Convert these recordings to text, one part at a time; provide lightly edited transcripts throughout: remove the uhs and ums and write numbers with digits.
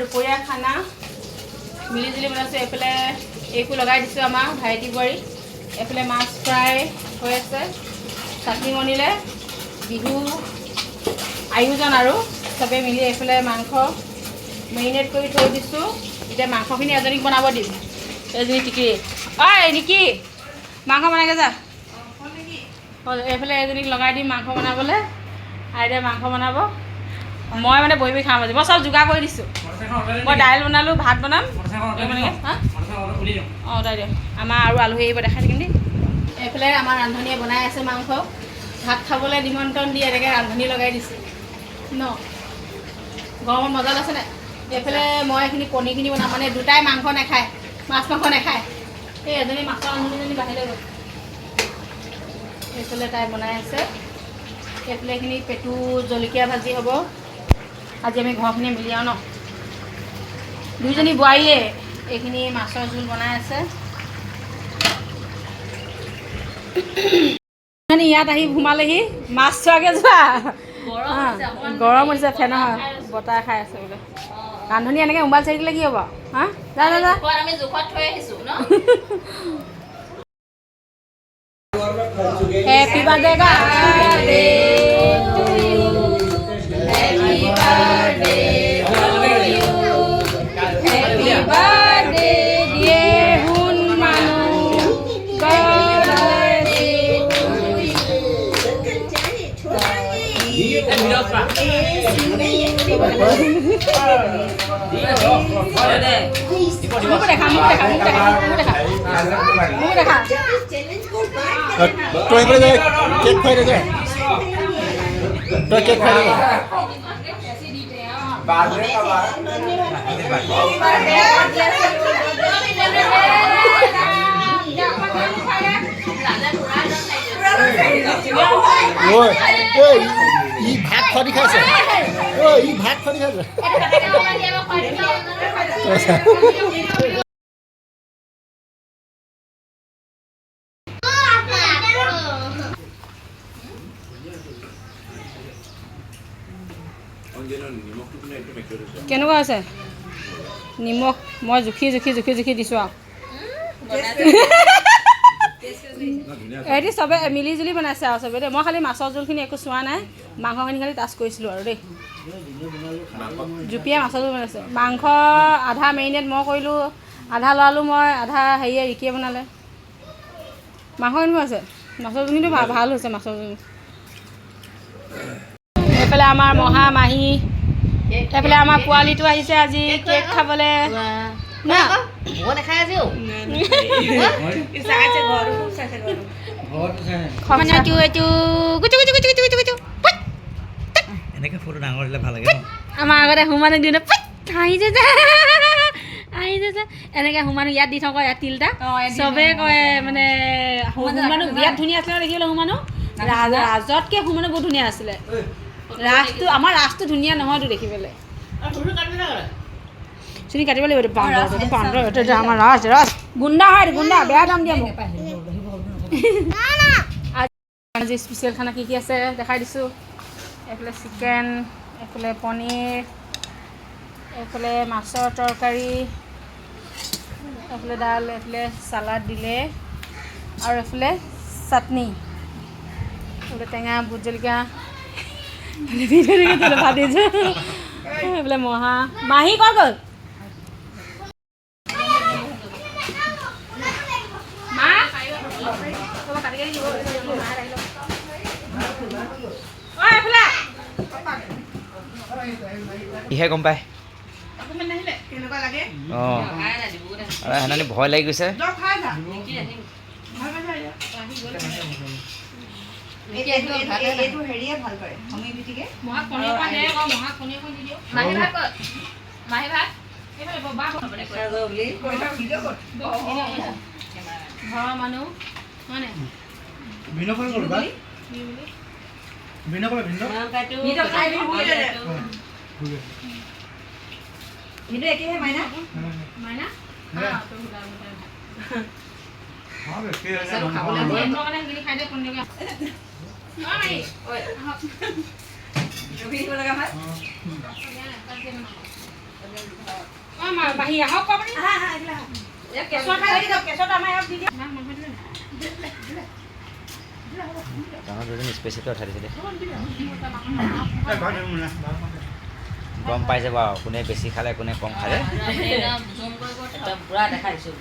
দুপৰীয়া খানা মিলিজুলি বনাইছোঁ। এইফালে এইকো লগাই দিছোঁ আমাৰ ভাইটি বোৱাৰী। এইফালে মাছ ফ্ৰাই হৈ আছে, চাটনি বনিলে, বিহু আয়োজন আৰু চবেই মিলি। এইফালে মাংস মেৰিনেট কৰি থৈ দিছোঁ। এতিয়া মাংসখিনি এজনীক বনাব দিম, এজনী টিকি। ঐ নিকি মাংস বনাইগৈ যা। এইফালে এজনীক লগাই দিম মাংস বনাবলৈ, আইতাই মাংস বনাব। মই মানে বহি খাম আজি। মই চব যোগাৰ কৰি দিছোঁ। মই দাইল বনালোঁ, ভাত বনাম। অঁ তাই দিয়ক। আমাৰ আৰু আলহী আহিব, দেখাই থাকিম দেই। এইফালে আমাৰ ৰান্ধনীয়ে বনাই আছে মাংস। ভাত খাবলৈ নিমন্ত্ৰণ দি এনেকৈ ৰান্ধনি লগাই দিছোঁ ন। গৰমত মজা আছে নাই। এইফালে মই এইখিনি পনীৰখিনি বনাম, মানে দুটাই মাংস নাখায়, মাছ মাংস নাখায়। এই এজনী মাছৰ ৰান্ধনীজনী বাহিৰলৈ গ'ল। এইফালে তাই বনাই আছে। এইফালে এইখিনি পেটু জলকীয়া ভাজি হ'ব। আজি আমি ঘৰখিনি মিলি আৰু ন। দুইজনী বোৱাৰীয়ে এইখিনি মাছৰ জোল বনাই আছে। ইয়াত আহি সোমালেহি, মাছ চোৱাকৈ যোৱা। গৰম হৈছে, ফেনৰ বতাহ খাই আছে বোলে। ৰান্ধনী এনেকৈ মোবাইল চাই দিলে কি হ'ব? হা যা যা যা। আমি জোখত থৈ আহিছোঁ ন। Happy birthday to you. Happy birthday to you. Happy birthday dear Hun Manu. God bless you to you. Tôi bây giờ kết khoai đây rồi. Tôi kết khoai đây. Bạn đấy các bạn. Rồi, ơi, ý ভাত খাই খাইছে। ঐ ই ভাত খাই খাইছে। কেনেকুৱা হৈছে নিমখ? মই জুখি দিছোঁ আৰু এটি চবে মিলি জুলি বনাইছে আৰু চবে দেই। মই খালি মাছৰ জোলখিনি একো চোৱা নাই, মাংসখিনি খালি টাচ কৰিছিলোঁ আৰু দেই। জুপিয়ে মাছৰ জোল বনাইছে। মাংস আধা মেৰিনেট মই কৰিলোঁ, আধা লৰালোঁ মই, আধা হেৰিয়ে ৰিকিয়ে বনালে। মাংস কেনেকুৱা আছে? মাছৰ জোল কিন্তু ভাল হৈছে মাছৰ জোল। এইফালে আমাৰ মহা মাহী, এইফালে আমাৰ পোৱালিটো আহিছে আজি কেক খাবলৈ না। আমাৰ আগতে হুমানক দিওঁ আহিছে যে এনেকৈ হুমানক ইয়াত দি থওঁ, ইয়াত তিলটা চবেই কয় মানে হুমানক বিয়াত ধুনীয়া আছিলে দেখিবলৈ। হুমানক ৰাজতকৈ হুমানক বহুত ধুনীয়া আছিলে। ৰাজটো আমাৰ ৰাজটো ধুনীয়া নহয়তো দেখিবলৈ। চুনি কাটিব লাগিব। আমাৰ ৰাজ গুণ্ডা হয়, গুণ্ডা বেয়া দাম দিয়া মোক। আজি স্পেচিয়েল খানা কি আছে দেখাই দিছোঁ। এইফালে চিকেন, এইফালে পনীৰ, এইফালে মাছৰ তৰকাৰী, এইফালে দাল, এইফালে চালাড দিলে আৰু এইফালে চাটনি, এইফালে টেঙা ভোট জলকীয়া ভাবিছোঁ। এইফালে মহা মাহী ক'ত গ'ল? ইহে গম পায়। অঁ সেনানি ভয় লাগি গৈছে। ঘৰৰ মানুহ হয়নে? বাহি আহক আপুনি কেঁচুৱা খাই দিয়ক কেঁচুৱাটো আমাৰ ইয়াত দি দিয়ক ডাঙৰ দুজনী স্পেচিয়েলকৈ উঠাই দিছে দেই গম পাই যাব আৰু কোনে বেছি খালে কোনে কম খালে পুৰা দেখাই দিছোঁ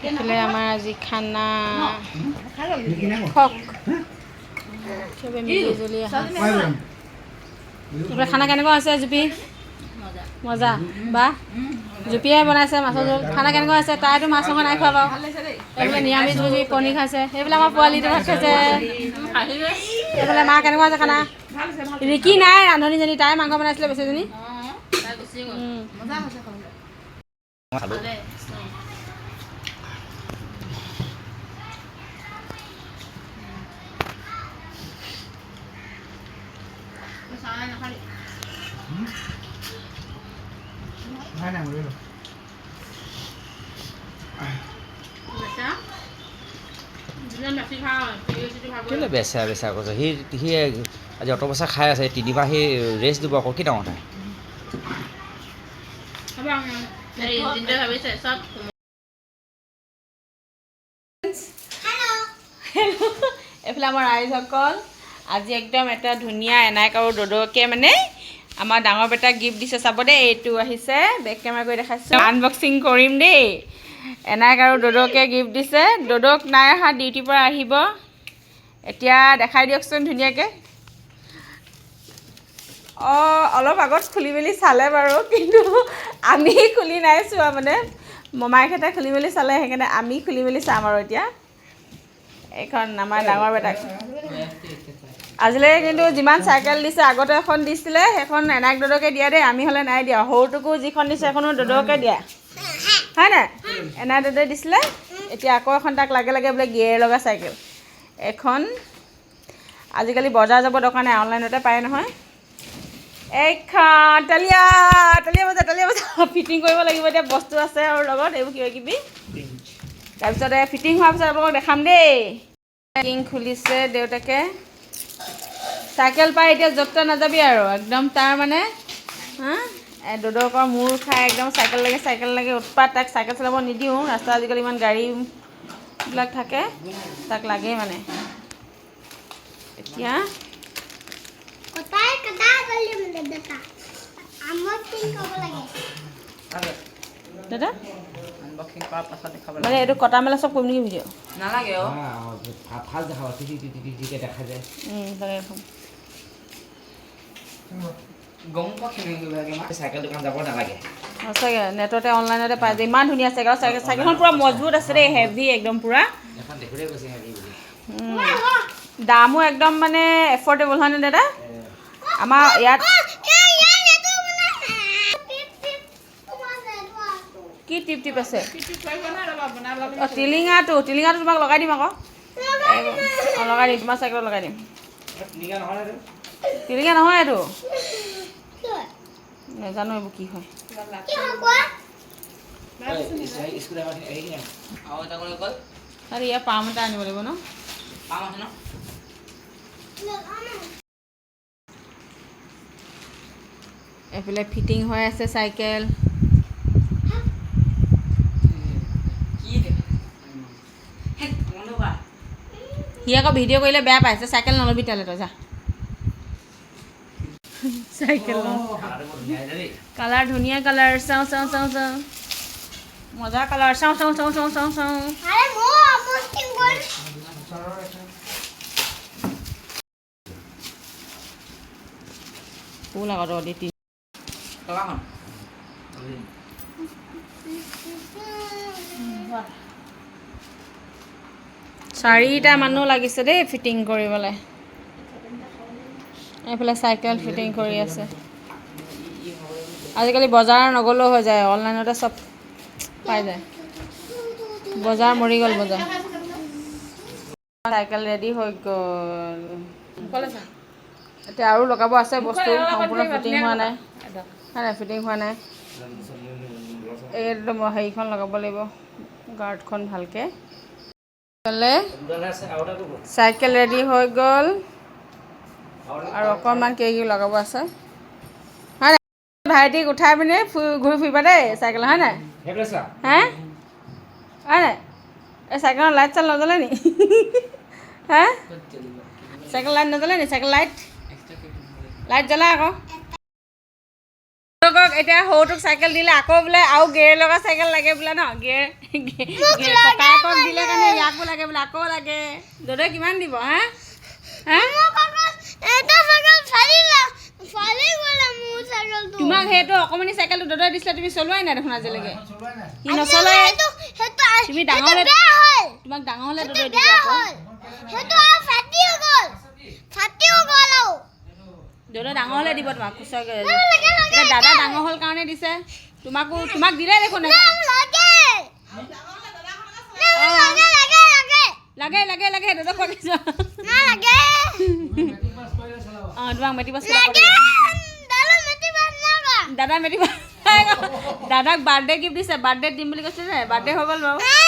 এইফালে আমাৰ আজি খানা খক চবে মিলি জুলি এইফালে খানা কেনেকুৱা আছে জুপি মজা বা জুপিয়ে বনাইছে মাছৰ জোল খানা কেনেকুৱা আছে তাইতো মাছ মাংস নাই খোৱা বাৰু এইফালে নিৰামিষ ভোজী কণী খাইছে সেইফালে আমাৰ পোৱালিটো ভাত খাইছে এইফালে মা কেনেকুৱা আছে খানা ৰিকি নাই ৰান্ধনীজনী তাই মাংস বনাইছিলে বেছিজনী খালোঁ কেলৈ বেচা বেচা কৈছে সি আজি অট পইচা খাই আছে তিনিবাৰ সি ৰেষ্ট দিব আকৌ কি ডাঙৰ কথা এইফালে আমাৰ ৰাইজসকল আজি একদম এটা ধুনীয়া এনাইক আৰু দদৌকে মানে আমাৰ ডাঙৰ বেটাক গিফ্ট দিছে চাব দেই এইটো আহিছে বেক কেমেৰা কৰি দেখাইছোঁ আনবক্সিং কৰিম দেই এনাইক আৰু দদৌকে গিফ্ট দিছে দদৌক নাই অহা ডিউটিৰ পৰা আহিব এতিয়া দেখাই দিয়কচোন ধুনীয়াকৈ অঁ অলপ আগত খুলি মেলি চালে বাৰু কিন্তু আমি খুলি নাই চোৱা মানে মমাইকহঁতে খুলি মেলি চালে সেইকাৰণে আমি খুলি মেলি চাম আৰু এতিয়া এইখন আমাৰ ডাঙৰ বেটাক আজিলৈ কিন্তু যিমান চাইকেল দিছে আগতে এখন দিছিলে সেইখন এনাইক দদৌকে দিয়া দেই আমি হ'লে নাই দিয়া সৰুটোকো যিখন দিছে সেইখনো দদৌকে দিয়া হয় নাই এনাই দদৌৱে দিছিলে এতিয়া আকৌ এখন তাক লাগে লাগে বোলে গিয়েৰ লগা চাইকেল এখন আজিকালি বজাৰ যাব দৰকাৰ নাই অনলাইনতে পায় নহয় এইখন তালিয়া বজা ফিটিং কৰিব লাগিব এতিয়া বস্তু আছে আৰু লগত এইবোৰ কিবা কিবি তাৰপিছতে ফিটিং হোৱাৰ পিছত আপোনালোকক দেখাম দেই ফিটিং খুলিছে দেউতাকে চাইকেল পাই এতিয়া য'ত নাযাবি আৰু একদম তাৰ মানে দদৌকৰ মূৰ খাই একদম চাইকেল লাগে উৎপাত তাক চাইকেল চলাব নিদিওঁ ৰাস্তা আজিকালি ইমান গাড়ীবিলাক থাকে তাক লাগেই মানে এতিয়া দাদা মানে এইটো কটা মেলা চব কৰিম নেকি ভিডিঅ' নালাগে ভাল দেখাব দেখা যায় গম চাইকেল দোকান যাব নালাগে সঁচাকৈ নেটতে অনলাইনতে পাই যায় ইমান ধুনীয়া চাইকেলখন পূৰা মজবুত আছে দেই হেভি একদম পূৰা দামো একদম মানে এফৰ্ডেবল হয়নে দাদা আমাৰ ইয়াত কি টিপ আছে অঁ টিলিঙাটো তোমাক লগাই দিম আকৌ অঁ লগাই দিম তোমাৰ চাইকেলত লগাই দিম টিলিঙা নহয় এইটো নাজানো এইবোৰ কি হয় আৰু ইয়াৰ পাম এটা আনিব লাগিব ন এইফালে ফিটিং হৈ আছে চাইকেল সি আকৌ ভিডিঅ' কৰিলে বেয়া পাইছে চাইকেল নল'বি তালৈ তই যা চাইকেল কালাৰ ধুনীয়া কালাৰ চাওঁ মজা কালাৰ চাওঁ ফুল আগত দি চাৰিটা মানুহ লাগিছে দেই ফিটিং কৰিবলৈ এইফালে চাইকেল ফিটিং কৰি আছে আজিকালি বজাৰ নগ'লেও হৈ যায় অনলাইনতে চব পাই যায় বজাৰ মৰি গ'ল বজাৰ চাইকেল ৰেডি হৈ গ'ল এতিয়া আৰু লগাব আছে বস্তু সম্পূৰ্ণ ফিটিং হোৱা নাই ফিটিং হোৱা নাই একদম হেৰিখন লগাব লাগিব গাৰ্ডখন ভালকৈ চাইকেল ৰেডি হৈ গ'ল আৰু অকণমান কি লগাব আছে হয় নাই ভাইটিক উঠাই পিনি ঘূৰি ফুৰিবা দেই চাইকেল হয় নাই হে হয় নাই এই চাইকেলৰ লাইট চাল নজ্বলে নি হে চাইকেল লাইট নজ্বলে নি চাইকেল লাইট জ্বলাই আকৌ এতিয়া সৰুটোক চাইকেল দিলে আকৌ বোলে আৰু গেৰ লগা চাইকেল লাগে বোলে ন গেৰ ককায়েকক দিলে কাৰণে ইয়াকো লাগে বোলে আকৌ লাগে দাদাই কিমান দিব হা তোমাক সেইটো অকণমানি চাইকেলটো দাদাই দিছিলে তুমি চলোৱাই নাই দেখোন আজিলৈকে সি নচলাই তুমি ডাঙৰ হ'লে তোমাক ডাঙৰ হ'লে দাদাই দিব দাদা ডাঙৰ হ'লে দিব তোমাক দাদা ডাঙৰ হ'ল কাৰণে দিছে তোমাক দিলে দেখোন লাগে লাগে লাগে দাদা কৈছ অঁ তোমাক মেট্ৰিক পাছ দাদা মেট্ৰিক দাদাক বাৰ্থডে গিফ্ট দিছে বাৰ্থডে দিম বুলি কৈছিলে বাৰ্থডে হৈ গ'ল বাৰু